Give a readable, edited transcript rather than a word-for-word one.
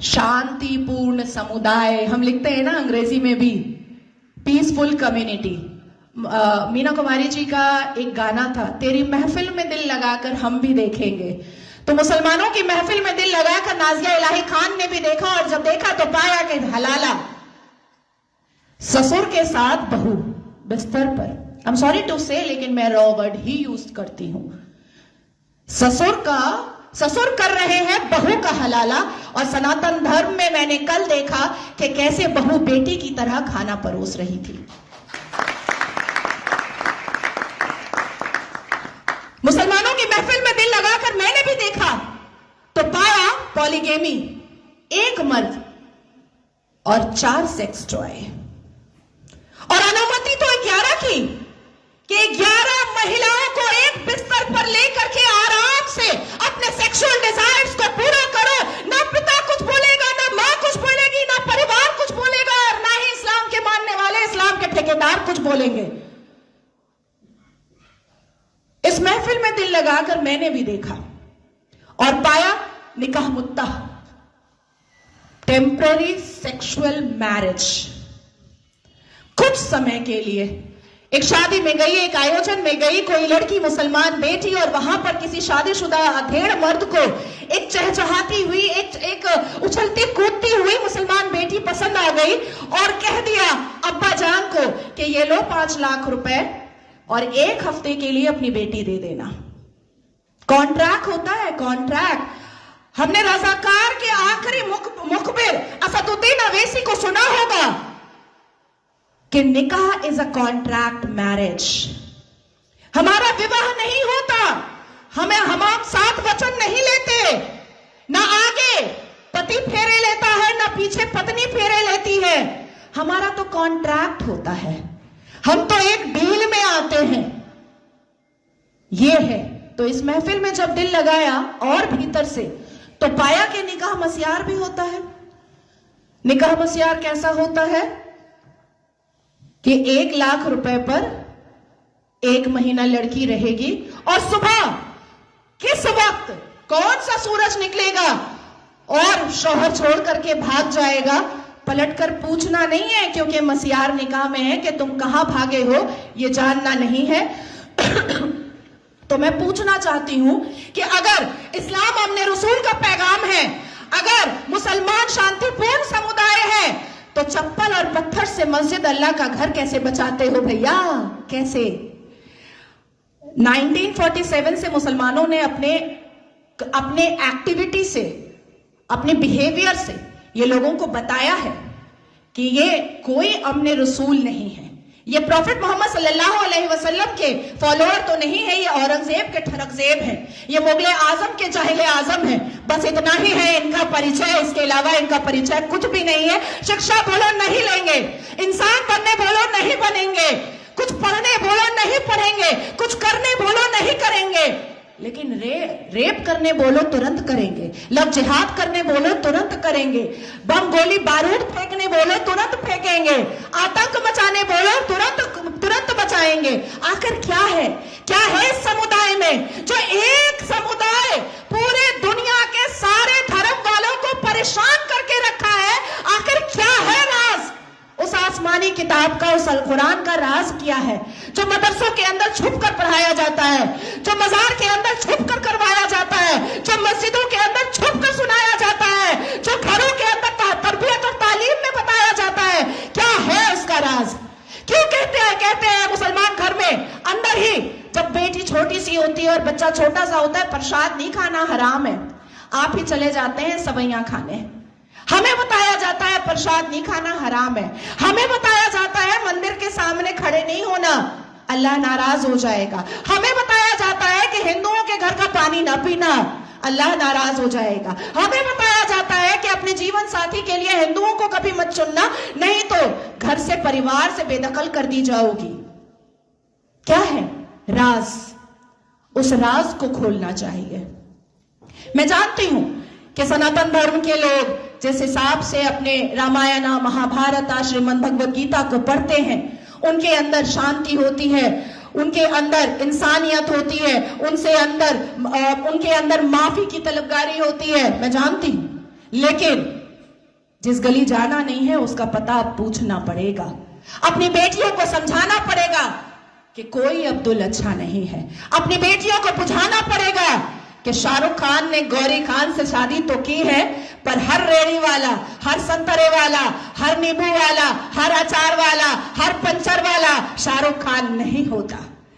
शांतिपूर्ण समुदाय हम लिखते हैं ना अंग्रेजी में भी, पीसफुल कम्युनिटी। मीना कुमारी जी का एक गाना था, तेरी महफिल में दिल लगाकर हम भी देखेंगे। तो मुसलमानों की महफिल में दिल लगाकर नाजिया इलाही खान ने भी देखा, और जब देखा तो पाया कि हलाला ससुर के साथ बहू बिस्तर पर, आई एम सॉरी टू से, लेकिन मैं रॉ वर्ड ही यूज करती हूं। ससुर कर रहे हैं बहू का हलाला, और सनातन धर्म में मैंने कल देखा कि कैसे बहू बेटी की तरह खाना परोस रही थी। मुसलमानों की महफिल में दिल लगाकर मैंने भी देखा तो पाया पॉलीगेमी, एक मर्द और 4 सेक्स टॉय, और अनुमति तो 11 की, कि 11 महिलाओं को एक बिस्तर पर लेकर के आराम से अपने सेक्सुअल डिजायर्स को पूरा करो। ना पिता कुछ बोलेगा, ना मां कुछ बोलेगी, ना परिवार कुछ बोलेगा, और ना ही इस्लाम के मानने वाले, इस्लाम के ठेकेदार कुछ बोलेंगे। इस महफिल में दिल लगाकर मैंने भी देखा और पाया निकाह मुत्ता, टेम्पररी सेक्सुअल मैरिज। कुछ समय के लिए एक शादी में गई, एक आयोजन में गई, कोई लड़की मुसलमान बेटी, और वहां पर किसी शादीशुदा अधेड़ मर्द को एक चहचहाती हुई, एक उछलती कूदती हुई मुसलमान बेटी पसंद आ गई, और कह दिया अब्बा जान को कि ये लो 5 लाख रुपए और 1 हफ्ते के लिए अपनी बेटी दे देना। कॉन्ट्रैक्ट होता है, कॉन्ट्रैक्ट। हमने रजाकार के आखिरी मुखबिर असदुद्दीन अवैसी को सुना होगा कि निकाह इज अ कॉन्ट्रैक्ट मैरिज। हमारा विवाह नहीं होता, हम 7 वचन नहीं लेते, ना आगे पति फेरे लेता है, ना पीछे पत्नी फेरे लेती है। हमारा तो कॉन्ट्रैक्ट होता है, हम तो एक डील में आते हैं। ये है। तो इस महफिल में जब दिल लगाया और भीतर से, तो पाया कि निकाह मस्यार भी होता है। निकाह मस्यार कैसा होता है कि 1 लाख रुपए पर 1 महीना लड़की रहेगी, और सुबह किस वक्त कौन सा सूरज निकलेगा और शौहर छोड़ करके भाग जाएगा, पलटकर पूछना नहीं है, क्योंकि मस्यार निकाह में है कि तुम कहां भागे हो ये जानना नहीं है। तो मैं पूछना चाहती हूं कि अगर इस्लाम अपने रसूल का पैगाम है, अगर मुसलमान शांतिपूर्ण समुदाय है, तो चप्पल और पत्थर से मस्जिद अल्लाह का घर कैसे बचाते हो भैया? कैसे? 1947 से मुसलमानों ने अपने एक्टिविटी से, अपने बिहेवियर से ये लोगों को बताया है कि ये कोई अमने रसूल नहीं है, ये प्रॉफिट मोहम्मद सल्लल्लाहु अलैहि वसल्लम के फॉलोअर तो नहीं है, ये औरंगजेब के ठरकजेब है, ये मुगले आजम के जाहिले आजम है। बस इतना ही है इनका परिचय, इसके अलावा इनका परिचय कुछ भी नहीं है। शिक्षा बोलो नहीं लेंगे, इंसान बनने बोलो नहीं बनेंगे, कुछ पढ़ने बोलो नहीं पढ़ेंगे, कुछ करने बोलो नहीं करेंगे, लेकिन रेप करने बोलो तुरंत करेंगे, लव जिहाद करने बोलो तुरंत करेंगे, बम गोली बारूद फेंकने बोलो तुरंत फेंकेंगे, आतंक मचाने बोलो तुरंत बचाएंगे। आखिर क्या है इस समुदाय में, जो एक समुदाय पूरे दुनिया के सारे धर्म वालों को परेशान करके रखा है? आखिर क्या है राज उस आसमानी किताब का, उस अल कुरान का राज क्या है, जो मदरसों के अंदर छुप कर पढ़ाया जाता है, जो मजार के अंदर छुप कर करवाया जाता है, जो मस्जिदों के अंदर छुप कर सुनाया जाता है, जो घरों के अंदर तरबियत और तालीम में बताया जाता है? क्या है उसका राज? क्यों कहते हैं मुसलमान घर में अंदर ही, जब बेटी छोटी सी होती है और बच्चा छोटा सा होता है, प्रसाद नहीं खाना हराम है, आप ही चले जाते हैं सवैयां खाने। हमें बताया जाता है प्रसाद नहीं खाना हराम है, हमें बताया जाता है मंदिर के सामने खड़े नहीं होना, अल्लाह नाराज हो जाएगा, हमें बताया जाता है कि हिंदुओं के घर का पानी ना पीना, अल्लाह नाराज हो जाएगा, हमें बताया जाता है कि अपने जीवन साथी के लिए हिंदुओं को कभी मत चुनना, नहीं तो घर से, परिवार से बेदखल कर दी जाओगी। क्या है राज? उस राज को खोलना चाहिए। मैं जानती हूं कि सनातन धर्म के लोग जिस हिसाब से अपने रामायण, महाभारत, श्रीमद् भगवद गीता को पढ़ते हैं, उनके अंदर शांति होती है, उनके अंदर इंसानियत होती है, उनके अंदर माफी की तलबगारी होती है, मैं जानती हूं। लेकिन जिस गली जाना नहीं है उसका पता अब पूछना पड़ेगा। अपनी बेटियों को समझाना पड़ेगा कि कोई अब्दुल अच्छा नहीं है। अपनी बेटियों को बुझाना पड़ेगा कि शाहरुख खान ने गौरी खान से शादी तो की है, पर हर रेड़ी वाला, हर संतरे वाला, हर नींबू वाला, हर अचार वाला, हर पंचर वाला शाहरुख खान नहीं होता।